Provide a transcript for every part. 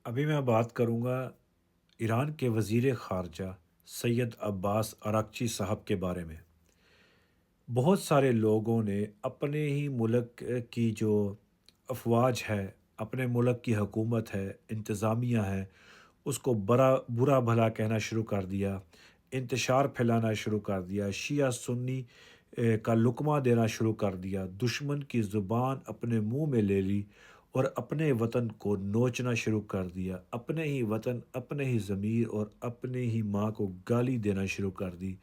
ابھی میں بات کروں گا ایران کے وزیر خارجہ سید عباس اراغچی صاحب کے بارے میں۔ بہت سارے لوگوں نے اپنے ہی ملک کی جو افواج ہے، اپنے ملک کی حکومت ہے، انتظامیہ ہے، اس کو برا بھلا کہنا شروع کر دیا، انتشار پھیلانا شروع کر دیا، شیعہ سنی کا لقمہ دینا شروع کر دیا، دشمن کی زبان اپنے منہ میں لے لی اور اپنے وطن کو نوچنا شروع کر دیا، اپنے ہی وطن، اپنے ہی ضمیر اور اپنے ہی ماں کو گالی دینا شروع کر دی،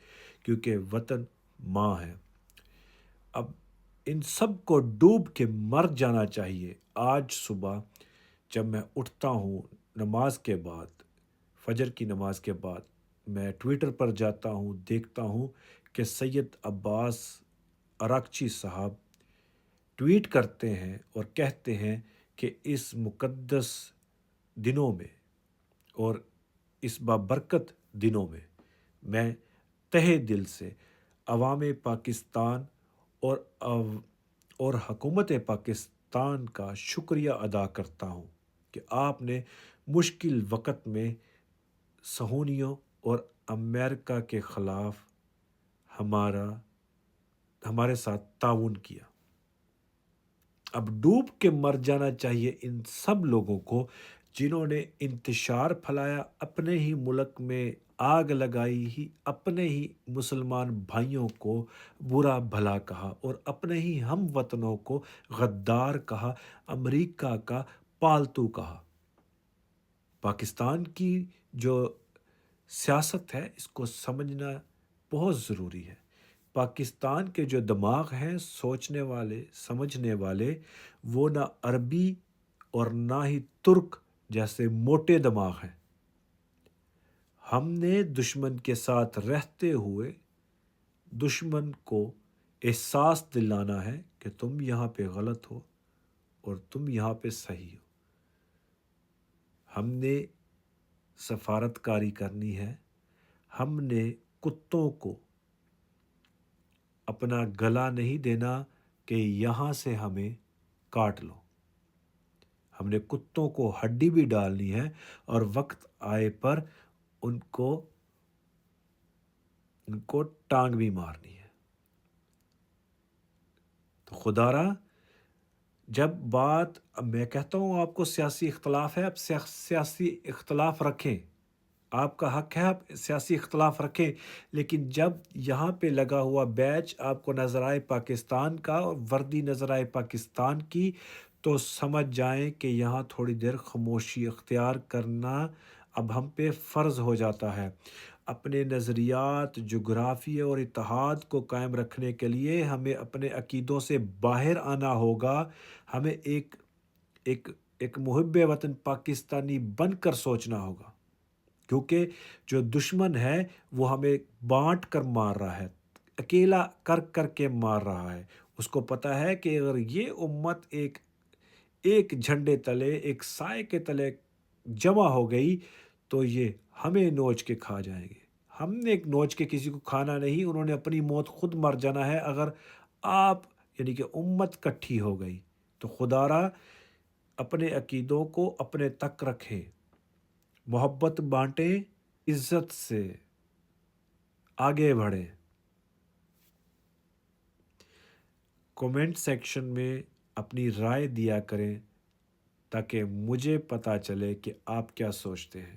کیونکہ وطن ماں ہے۔ اب ان سب کو ڈوب کے مر جانا چاہیے۔ آج صبح جب میں اٹھتا ہوں نماز کے بعد، فجر کی نماز کے بعد، میں ٹویٹر پر جاتا ہوں، دیکھتا ہوں کہ سید عباس اراغچی صاحب ٹویٹ کرتے ہیں اور کہتے ہیں کہ اس مقدس دنوں میں اور اس بابرکت دنوں میں تہہ دل سے عوام پاکستان اور اور حکومت پاکستان کا شکریہ ادا کرتا ہوں کہ آپ نے مشکل وقت میں صہیونیوں اور امریکہ کے خلاف ہمارے ساتھ تعاون کیا۔ اب ڈوب کے مر جانا چاہیے ان سب لوگوں کو جنہوں نے انتشار پھیلایا، اپنے ہی ملک میں آگ لگائی، ہی اپنے ہی مسلمان بھائیوں کو برا بھلا کہا اور اپنے ہی ہم وطنوں کو غدار کہا، امریکہ کا پالتو کہا۔ پاکستان کی جو سیاست ہے اس کو سمجھنا بہت ضروری ہے۔ پاکستان کے جو دماغ ہیں، سوچنے والے، سمجھنے والے، وہ نہ عربی اور نہ ہی ترک جیسے موٹے دماغ ہیں۔ ہم نے دشمن کے ساتھ رہتے ہوئے دشمن کو احساس دلانا ہے کہ تم یہاں پہ غلط ہو اور تم یہاں پہ صحیح ہو۔ ہم نے سفارت کاری کرنی ہے۔ ہم نے کتوں کو اپنا گلا نہیں دینا کہ یہاں سے ہمیں کاٹ لو۔ ہم نے کتوں کو ہڈی بھی ڈالنی ہے اور وقت آئے پر ان کو ٹانگ بھی مارنی ہے۔ تو خدا را، جب میں کہتا ہوں آپ کو سیاسی اختلاف ہے، آپ سیاسی اختلاف رکھیں، آپ کا حق ہے، آپ سیاسی اختلاف رکھیں، لیکن جب یہاں پہ لگا ہوا بیچ آپ کو نظر آئے پاکستان کا اور وردی نظر آئے پاکستان کی، تو سمجھ جائیں کہ یہاں تھوڑی دیر خاموشی اختیار کرنا اب ہم پہ فرض ہو جاتا ہے۔ اپنے نظریات، جغرافیہ اور اتحاد کو قائم رکھنے کے لیے ہمیں اپنے عقیدوں سے باہر آنا ہوگا۔ ہمیں ایک محب وطن پاکستانی بن کر سوچنا ہوگا، کیونکہ جو دشمن ہے وہ ہمیں بانٹ کر مار رہا ہے، اکیلا کر کے مار رہا ہے۔ اس کو پتہ ہے کہ اگر یہ امت ایک جھنڈے تلے، ایک سائے کے تلے جمع ہو گئی تو یہ ہمیں نوچ کے کھا جائیں گے۔ ہم نے ایک نوچ کے کسی کو کھانا نہیں، انہوں نے اپنی موت خود مر جانا ہے اگر آپ یعنی کہ امت کٹھی ہو گئی۔ تو خدا را اپنے عقیدوں کو اپنے تک رکھیں، محبت بانٹیں، عزت سے آگے بڑھیں۔ کومنٹ سیکشن میں اپنی رائے دیا کریں تاکہ مجھے پتہ چلے کہ آپ کیا سوچتے ہیں۔